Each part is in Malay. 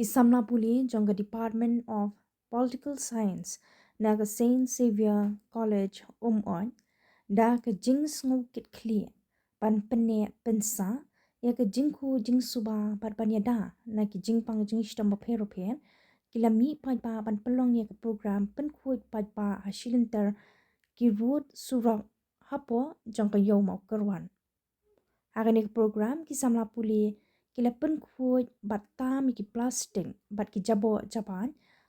Kisamna puli jonga Department of Political Science na ka Saint Xavier College on da ka jing sngu kit clear pan pene pensa ya ka jingku jing suba pat pan yada na ki jing pang jing shtam pero pen kila mi pat pa pan pelong ya ka program pen kuit pat pa hasilinter ki root surak hapo jonga yo mau kerwan agani program kisamla puli kila pen kuit bat tam ki plastic bat ki jabo japan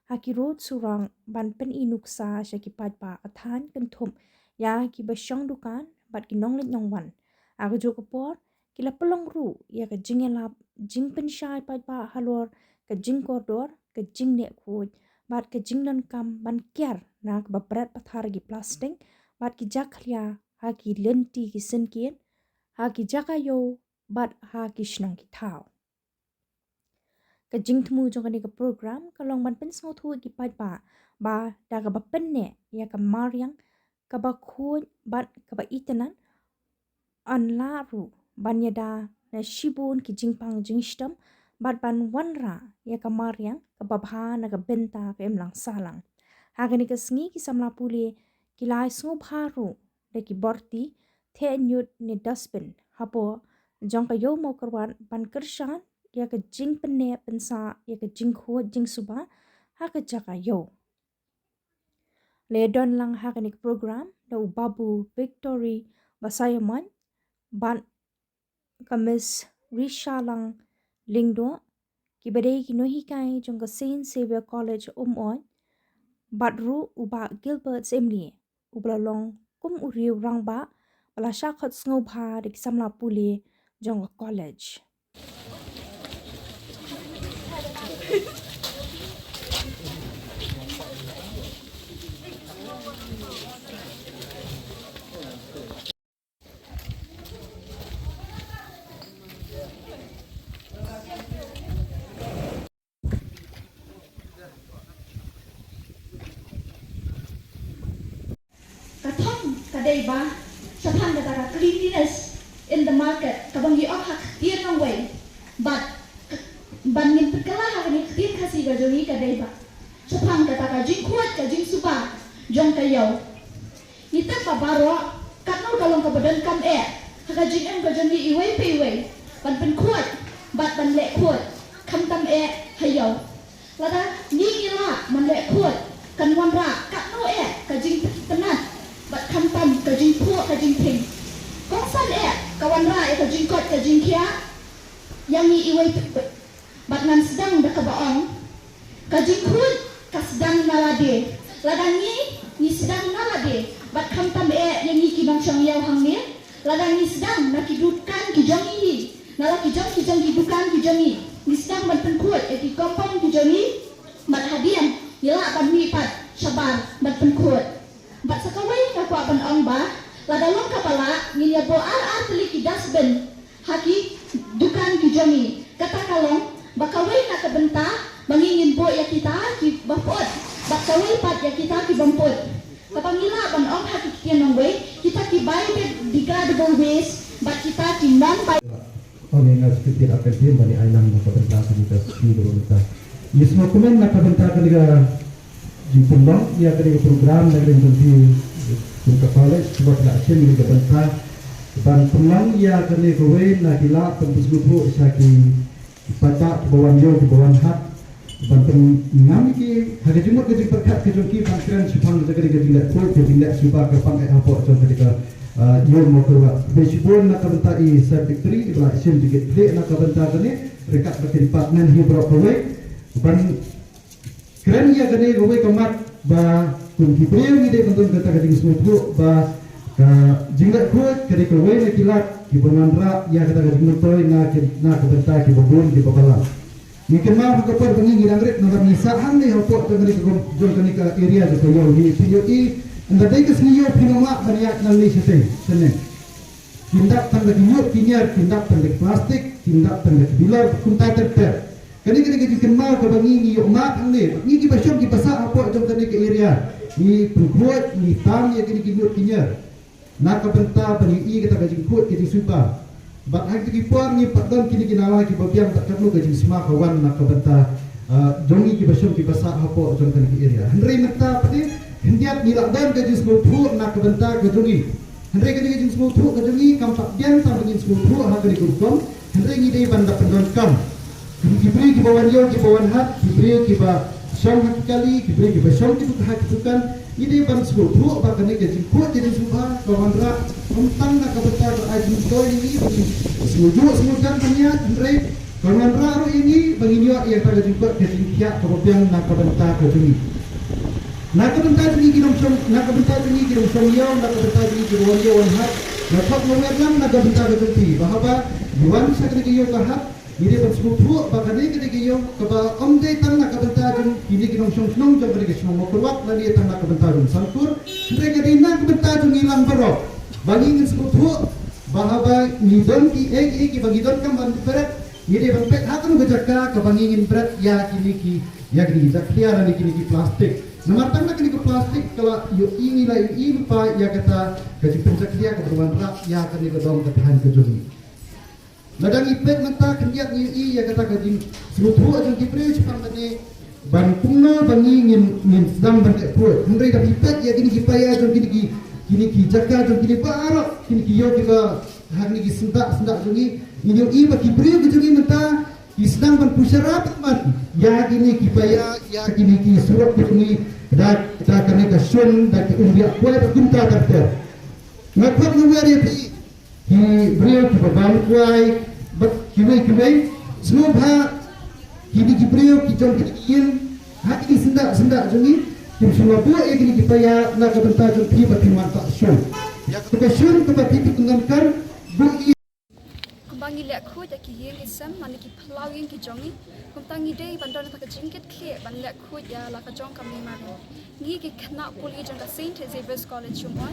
haki root surang ban pen inuksa syaki pat pa athan kentum ya ki basyang dukan bat ki nonglit nyongwan aga jo kapor kila pelong ru ya ka jingelap jing pen syai pat pa halor ka jing koridor ka jing ne kuit bat ka jing nan kam ban kiar na ka babrat pathar ki plastic bat ki jaklia haki lenti ki senkin haki jakayo bat haki shnang ki thau ka jing thmu jong ka program ka long ban pen sngo thu ki pat pa ba da ka ba pen ne ya ka maryang ka ba khoi bat ka ba itanan an la ru ban yada na shibun ki jing pang jing stam bat ban wanra ya ka maryang ka ba bha na ka benta ka emlang salang hagani ka sngi ki samla puli ki lai sngo bharu de ki borti the nyut ni dustbin hapo jong ka yo mo karwan ban kershan ya ka jing penne pensa ya ka jing kho jing suba ha ka jaka yo le don lang haganik program da babu victory basayaman ban kamis risha lang lingdo ki bade ki no hikai jong ka Saint Xavier College on badru uba Gilbert semni ubla long kum uriu rangba bala shakhat sngo bha dik samla puli jong college Kadai ba sa tanda tara cleanliness in the market kabang giok hak tiyan ng way but ban min pagkala hak ni tiyan kasi gajoni kadai ba sa tanda tara jing kuat ka jing suba jong kayaw nita babaro katno kalong kabadan kam haka jing em gajoni iway pe iway ban pen kuat bat ban le kuat kam tam hayaw lada ni ila man le kuat kan wanra katno ka jing penat bat kampan ka jing puak ka jing ting kong san kawan ra ka jing kot ka jing kia yang ni iway bat ngan sedang da ka baong ka jing kun ka sedang nalade ladang ni sedang nalade bat kampan yang ni kinong syang yaw hang ni ladang ni sedang nakidukan ki jongi nala ki jong kidukan ki jongi ni sedang bat penkut ki kompong ki jongi bat hadian nila ban mi pat sabar bat penkut bat sakawai ka kwa ban ong ba ladalong kapala niya bo ar teli ki dasben haki dukan ki jongi kata kalong bakawai na kabenta mangingin bo ya kita ki bapot bakawai pat ya kita ki bampot kapangila ban ong haki kianong way kita ki biodegradable waste bat kita ki non Onena sekitar akademi bani ainam na pabenta kita siguro kita. Mismo komen na pabenta kaniga jimpundong ia kaniga program na kaniga di college sebab nak action kaniga benta ban pemang ia kaniga we na gila tempus lupu isaki pada bawan yo bawan hat ban pengam ki hari jumat ke berkat ke joki pangkran supang kaniga tidak kuat tidak suka ke pang apa contoh kaniga yo mo kerwa besibon na kabenta I secretary ibla sim dikit de na kabenta kani rekat bagi department hi bro kowe ban keren ya kani kowe kamat ba kun kibreu ni de bentuk kata kading semua ba ka jinglat kuat kani kowe na kilat ki bonandra ya kata kading motoy na kabenta ki bobon ki babala ni kema ko par bangi ngirangret na nisa hang ni hopo to kani ko jol kani ka area de ko yo hi POE anda dai niyo pinoma baniak nang ni sete sene tindak tanda kinyot kinyar tindak tanda plastik tindak tanda bilar kuntai terper kani kenal ke bangi ni yo mak ni ni ki basyom ki pasa apa jom tani ke area ni pengkuat ni tam ya kini kinyot kinyar nak ka benta bani I kita gajing kuat kiti supa bat hak ki puang ni patdan kini kinala ki babiang tak perlu gajing sma kawan nak ka benta jongi ki basyon ki basa hapo jong kan ki area Henry mata pati hendiat nilak dan ke jis thu nak ke benta ke jongi Henry ke jis thu ke jongi kam tak bian ta bengin thu ha ke kurkom Henry ni dei banda pendon kam kibri ki bawan yo ki bawan hat kibri ki ba syam hat kali kibri ki ba syam ki tu hat tukan ni dei ban thu ba ke ke jis khu jadi subha bawan ra tentang nak ke benta ke ajin toy ni semuju kan kanya Henry Kawan raru ini bagi yang pada jumpa ketinggian kemudian nak kebentar ke sini. Nak kebentar ini kita nak kebentar ini kita yang nak kebentar ini kita orang hat. Nak kau mengerti nak kebentar ke sini. Bahawa Yuan sakit kita kahat. Ini bersekutu bahkan ini kita keba omde tan nak kebentar ini kita senang jom kita senang keluar lagi tan nak kebentar santur. Mereka ini nak kebentar hilang berok. Bagi ini sekutu bahawa nidon ki bagi don kan berat. Ini bangpet akan berjaga kebangingin berat ya kini zakliar dan kini plastik. Nomor tanda kini plastik kalau yo ini lah ini lupa ya kata gaji penjaklia keberuan rak ya kini kedong ketahan kejuni. Ladang ipet mata kendiat ni ya kata gaji seluruh aja kipri cepat tadi ban punna bangingin sedang bandek put. Henry dah ipet ya kini kipaya aja kini jaga aja kini parok kini yo juga hari ni sendak jungi. Ini iba kibri kejungi menta isnang ban pusyarat mat ya kini kipaya ya kini ki surat kejungi dak kene kasun dak umbia kuai berkunta terter ngakap ngwari pi ki brio ki babam kuai bat kiwai semua kini kibri ki jong kiin hati sendak jungi kim semua buat ya kini kipaya nak kebentar jong pi batiman tak sun ya kebesun kebati pengankan bu Bangi lek khu ja ki yin isam man ki plau yin ki jongi kum tangi dei bandon ta ka jingket khle ban lek khu ja la ka jong kam ni ma ni ki khna poli jong ka St Xavier's College chumoi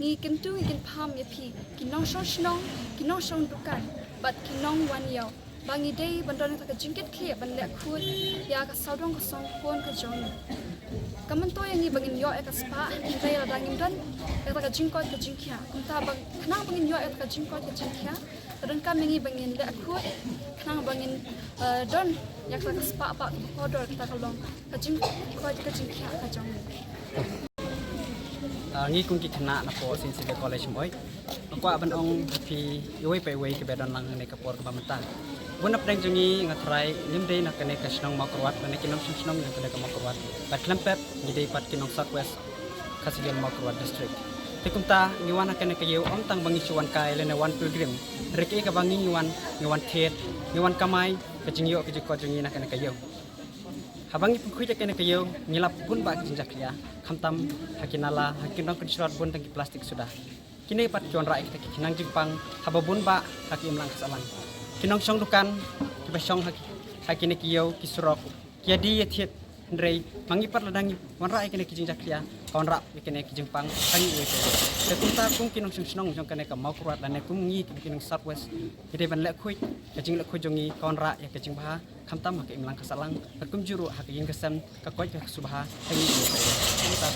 ni kim tu kin pham ye phi ki nong shong dukan but ki nong wan yo bangi dei bandon ta ka jingket khle ban lek khu ya ka saudong ka song pon ka jong kaman to yang ni bangin yo ka spa dei la dangim dan ka jingkot ka jingkhia kum ta bang khna bangin yo ka jingkot ka jingkhia Kadang kami bangin le aku, kenang bangin don yak tak spa kodor kita kalong kajing kia kajong. Ngi kung kikena na po St. Xavier College moy. Ako aban ong pi iway pa iway ke bedon lang ne kapor ka pamenta. Bunap dang jungi ngatry limday na kane ka snong makurwat na kinom snong na kane ka makurwat. Pat klempep ngidey pat kinong Southwest Kasigal Makurwat District. Tikumta ngiwan kane kayo om tang bangi suwan ka elena one pilgrim. Reki ka bangi ngiwan thet ngiwan kamay kajingyo kajiko jungi na kane kayo. Habang ipukui kane kayo ngilap pun ba jinjaklia khamtam hakinala hakinong kudsurat bun tangki plastik sudah. Kini pat kiwan ra kita kinang jingpang hababun ba hakim lang kasalang. Kinong song dukan kibasong hakine kayo kisurok kiadi yethet Ndrei mangipat ladang wanra ikene kijing jaklia kawanra ikene kijing pang tangi wete sekunta kung kinong snong jong kane ka makurat dan kum ngi kinong Southwest ide ban lek khuit kijing lek khujongi kawanra ya kijing baha khamtam hak imlang kasalang kum juru hak ing kesam ka koi ka subha tangi wete kita